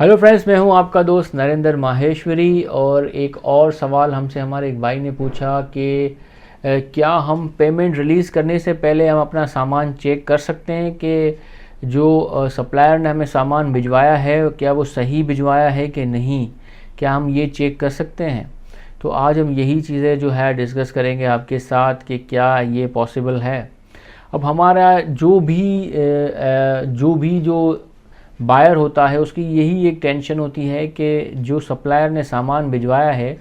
Hello friends, मैं हूं आपका दोस्त नरेंद्र माहेश्वरी। और एक और सवाल हमसे हमारे एक भाई ने पूछा कि क्या हम पेमेंट रिलीज़ करने से पहले हम अपना सामान चेक कर सकते हैं कि जो सप्लायर ने हमें सामान भिजवाया है क्या वो सही भिजवाया है कि नहीं, क्या हम ये चेक कर सकते हैं। तो आज हम यही चीज़ें जो है डिस्कस करेंगे आपके साथ कि क्या ये पॉसिबल है। अब हमारा जो भी बायर होता है उसकी यही एक टेंशन होती है कि जो सप्लायर ने सामान भिजवाया है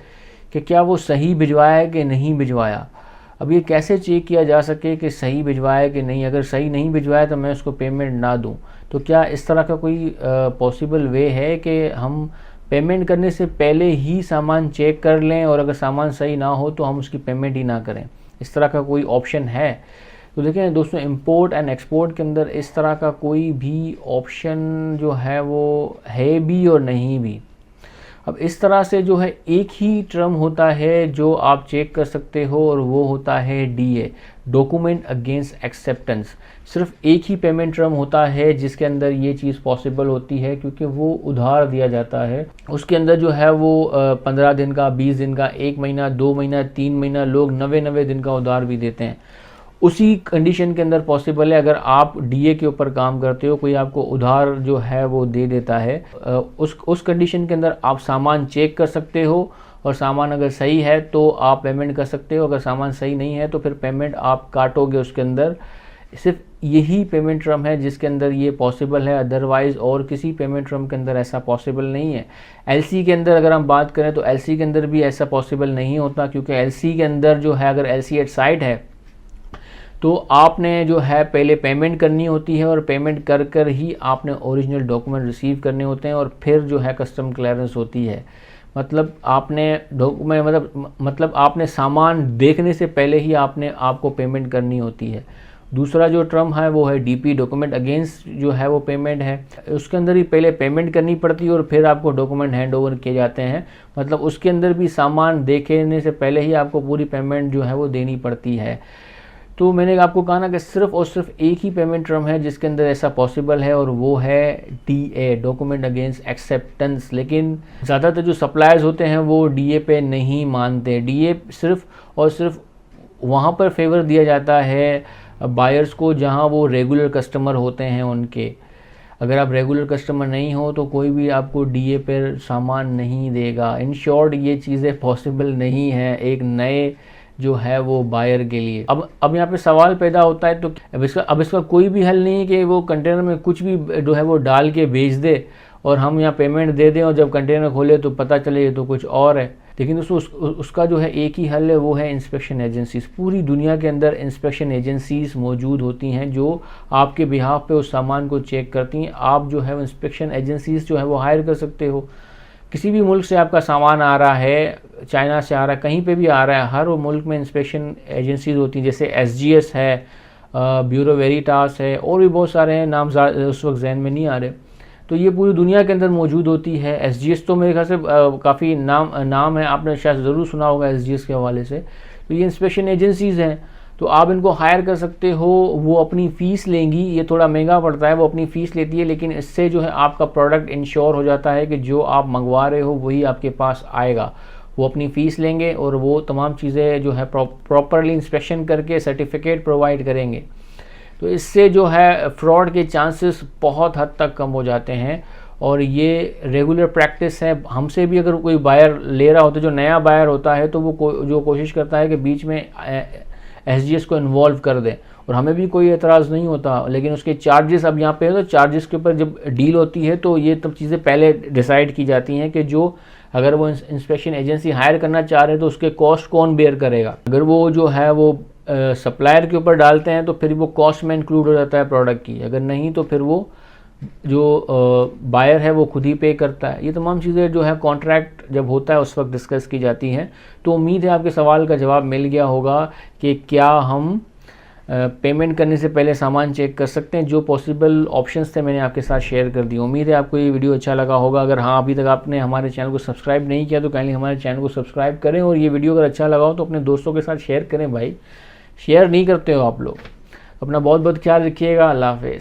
कि क्या वो सही भिजवाया है कि नहीं भिजवाया। अब ये कैसे चेक किया जा सके कि सही भिजवाया है कि नहीं। अगर सही नहीं भिजवाया तो मैं उसको पेमेंट ना दूं। तो क्या इस तरह का कोई पॉसिबल वे है कि हम पेमेंट करने से पहले ही सामान चेक कर लें और अगर सामान सही ना हो तो हम उसकी पेमेंट ही ना करें। इस तरह का कोई ऑप्शन है? तो देखें दोस्तों, इंपोर्ट एंड एक्सपोर्ट के अंदर इस तरह का कोई भी ऑप्शन जो है वो है भी और नहीं भी। अब इस तरह से जो है एक ही टर्म होता है जो आप चेक कर सकते हो और वो होता है डीए, डॉक्यूमेंट अगेंस्ट एक्सेप्टेंस। सिर्फ एक ही पेमेंट टर्म होता है जिसके अंदर ये चीज़ पॉसिबल होती है क्योंकि वो उधार दिया जाता है। उसके अंदर जो है वो 15 दिन का, 20 दिन का, 1 महीना, 2 महीना, 3 महीना, लोग 90 दिन का उधार भी देते हैं। उसी कंडीशन के अंदर पॉसिबल है अगर आप डीए के ऊपर काम करते हो, कोई आपको उधार जो है वो दे देता है, उस कंडीशन के अंदर आप सामान चेक कर सकते हो और सामान अगर सही है तो आप पेमेंट कर सकते हो। अगर सामान सही नहीं है तो फिर पेमेंट आप काटोगे उसके अंदर। सिर्फ यही पेमेंट टर्म है जिसके अंदर ये पॉसिबल है, अदरवाइज़ और किसी पेमेंट टर्म के अंदर ऐसा पॉसिबल नहीं है। एलसी के अंदर अगर हम बात करें तो एलसी के अंदर भी ऐसा पॉसिबल नहीं होता क्योंकि एलसी के अंदर जो है अगर एलसी एट साइट है तो आपने जो है पहले पेमेंट करनी होती है और पेमेंट कर कर ही आपने ओरिजिनल डॉक्यूमेंट रिसीव करने होते हैं और फिर जो है कस्टम क्लियरेंस होती है। मतलब आपने डॉक्यूमेंट मतलब आपने सामान देखने से पहले ही आपको पेमेंट करनी होती है। दूसरा जो टर्म है वो है डीपी, डॉक्यूमेंट अगेंस्ट जो है वो पेमेंट है। उसके अंदर ही पहले पेमेंट करनी पड़ती है और फिर आपको डॉक्यूमेंट हैंड ओवर किए जाते हैं। मतलब उसके अंदर भी सामान देखने से पहले ही आपको पूरी पेमेंट जो है वो देनी पड़ती है। तो मैंने आपको कहा ना कि सिर्फ और सिर्फ एक ही पेमेंट टर्म है जिसके अंदर ऐसा पॉसिबल है और वो है डीए, डॉक्यूमेंट अगेंस्ट एक्सेप्टेंस। लेकिन ज़्यादातर जो सप्लायर्स होते हैं वो डीए पे नहीं मानते। डीए सिर्फ और सिर्फ वहाँ पर फेवर दिया जाता है बायर्स को जहाँ वो रेगुलर कस्टमर होते हैं उनके। अगर आप रेगुलर कस्टमर नहीं हो तो कोई भी आपको डीए पर सामान नहीं देगा। इन शॉर्ट ये चीज़ें पॉसिबल नहीं है एक नए जो है वो बायर के लिए। अब यहाँ पे सवाल पैदा होता है तो अब इसका कोई भी हल नहीं है कि वो कंटेनर में कुछ भी जो है वो डाल के भेज दे और हम यहाँ पेमेंट दे दें और जब कंटेनर खोले तो पता चले ये तो कुछ और है। लेकिन उसका जो है एक ही हल है, वो है इंस्पेक्शन एजेंसीज। पूरी दुनिया के अंदर इंस्पेक्शन एजेंसीज मौजूद होती हैं जो आपके बिहाफ पे उस सामान को चेक करती हैं। आप जो है इंस्पेक्शन एजेंसीज जो है वो हायर कर सकते हो। किसी भी मुल्क से आपका सामान आ रहा है, चाइना से आ रहा है, कहीं पे भी आ रहा है, हर वो मुल्क में इंस्पेक्शन एजेंसीज होती हैं। जैसे एसजीएस है, ब्यूरो वेरिटास है, और भी बहुत सारे हैं, नाम उस वक्त जहन में नहीं आ रहे। तो ये पूरी दुनिया के अंदर मौजूद होती है। एसजीएस तो मेरे ख्याल से काफ़ी नाम है, आपने शायद ज़रूर सुना होगा एसजीएस के हवाले से। तो ये इंस्पेक्शन एजेंसीज़ हैं, तो आप इनको हायर कर सकते हो। वो अपनी फ़ीस लेंगी, ये थोड़ा महंगा पड़ता है, वो अपनी फ़ीस लेती है, लेकिन इससे जो है आपका प्रोडक्ट इंश्योर हो जाता है कि जो आप मंगवा रहे हो वही आपके पास आएगा। वो अपनी फ़ीस लेंगे और वो तमाम चीज़ें जो है प्रॉपरली इंस्पेक्शन करके सर्टिफिकेट प्रोवाइड करेंगे। तो इससे जो है फ्रॉड के चांसेस बहुत हद तक कम हो जाते हैं और ये रेगुलर प्रैक्टिस है। हमसे भी अगर कोई बायर ले रहा होता है, जो नया बायर होता है, तो वो जो कोशिश करता है कि बीच में एसजीएस को इन्वॉल्व कर दें और हमें भी कोई एतराज़ नहीं होता। लेकिन उसके चार्जेस अब यहाँ पे है, तो चार्जेस के ऊपर जब डील होती है तो ये तब चीज़ें पहले डिसाइड की जाती हैं कि जो अगर वो इंस्पेक्शन एजेंसी हायर करना चाह रहे हैं तो उसके कॉस्ट कौन बेयर करेगा। अगर वो जो है वो सप्लायर के ऊपर डालते हैं तो फिर वो कॉस्ट में इंक्लूड हो जाता है प्रोडक्ट की, अगर नहीं तो फिर वो जो बायर है वो खुद ही पे करता है। ये तमाम चीज़ें जो है कॉन्ट्रैक्ट जब होता है उस वक्त डिस्कस की जाती हैं। तो उम्मीद है आपके सवाल का जवाब मिल गया होगा कि क्या हम पेमेंट करने से पहले सामान चेक कर सकते हैं। जो पॉसिबल ऑप्शंस थे मैंने आपके साथ शेयर कर दिए। उम्मीद है आपको ये वीडियो अच्छा लगा होगा। अगर हाँ अभी तक आपने हमारे चैनल को सब्सक्राइब नहीं किया तो काइंडली हमारे चैनल को सब्सक्राइब करें और ये वीडियो अगर अच्छा लगा हो तो अपने दोस्तों के साथ शेयर करें। भाई शेयर नहीं करते हो आप लोग। अपना बहुत बहुत ख्याल रखिएगा। अल्लाह हाफिज़।